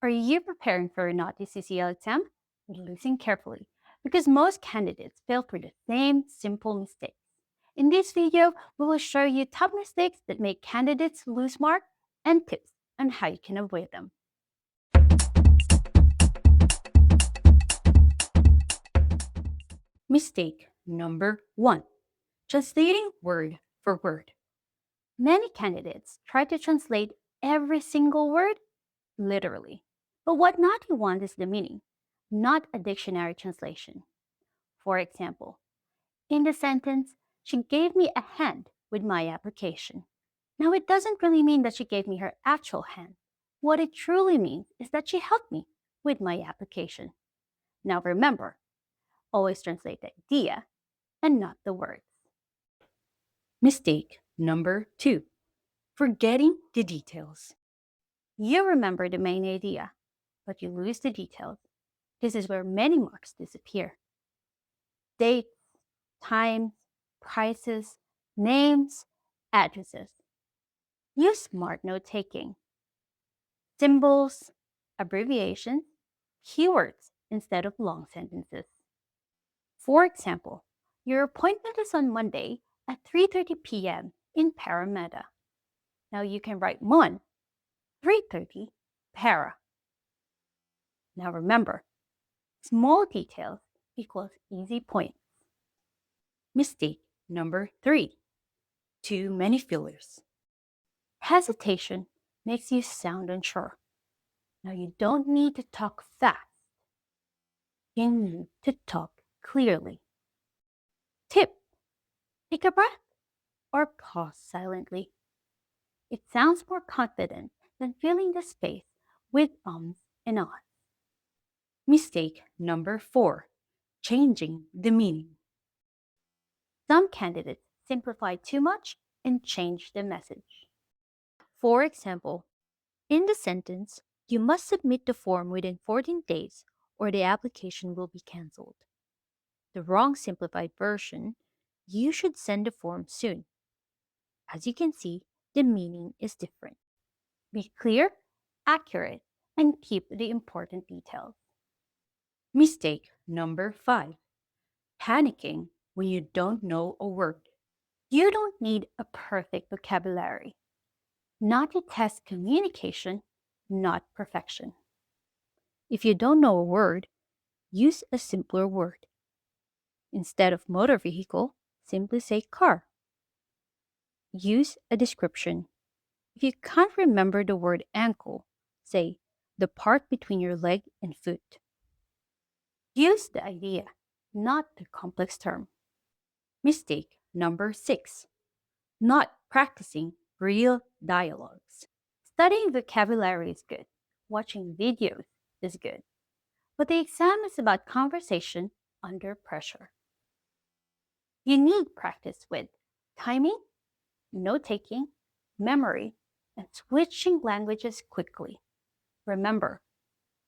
Are you preparing for a NAATI CCL exam? Listen carefully, because most candidates fail through the same simple mistakes. In this video, we will show you top mistakes that make candidates lose marks and tips on how you can avoid them. Mistake number 1. Translating word for word. Many candidates try to translate every single word literally. But what NAATI wants is the meaning, not a dictionary translation. For example, in the sentence, she gave me a hand with my application. Now, it doesn't really mean that she gave me her actual hand. What it truly means is that she helped me with my application. Now, remember, always translate the idea and not the words. Mistake number 2. Forgetting the details. You remember the main idea, but you lose the details. This is where many marks disappear. Dates, times, prices, names, addresses. Use smart note-taking. Symbols, abbreviations, keywords instead of long sentences. For example, your appointment is on Monday at 3:30 p.m. in Parramatta. Now you can write Mon, 3:30, Para. Now remember, small details equals easy points. Mistake number 3. Too many fillers. Hesitation makes you sound unsure. Now you don't need to talk fast. You need to talk clearly. Tip: take a breath or pause silently. It sounds more confident than filling the space with ums and ahs. Mistake number 4. Changing the meaning. Some candidates simplify too much and change the message. For example, in the sentence, you must submit the form within 14 days or the application will be cancelled. The wrong simplified version, you should send the form soon. As you can see, the meaning is different. Be clear, accurate, and keep the important details. Mistake number 5. Panicking when you don't know a word. You don't need a perfect vocabulary. NAATI test communication, not perfection. If you don't know a word, use a simpler word. Instead of motor vehicle, simply say car. Use a description. If you can't remember the word ankle, say the part between your leg and foot. Use the idea, not the complex term. Mistake number 6. Not practicing real dialogues. Studying vocabulary is good. Watching videos is good. But the exam is about conversation under pressure. You need practice with timing, note-taking, memory, and switching languages quickly. Remember,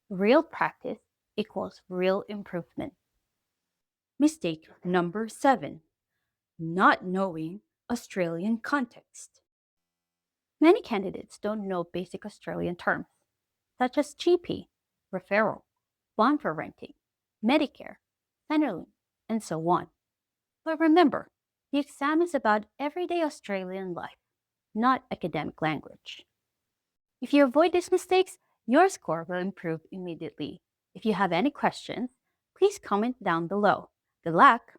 real practice equals real improvement. Mistake number 7. Not knowing Australian context. Many candidates don't know basic Australian terms, such as GP, referral, bond for renting, Medicare, Centrelink, and so on. But remember, the exam is about everyday Australian life, not academic language. If you avoid these mistakes, your score will improve immediately. If you have any questions, please comment down below. Good luck!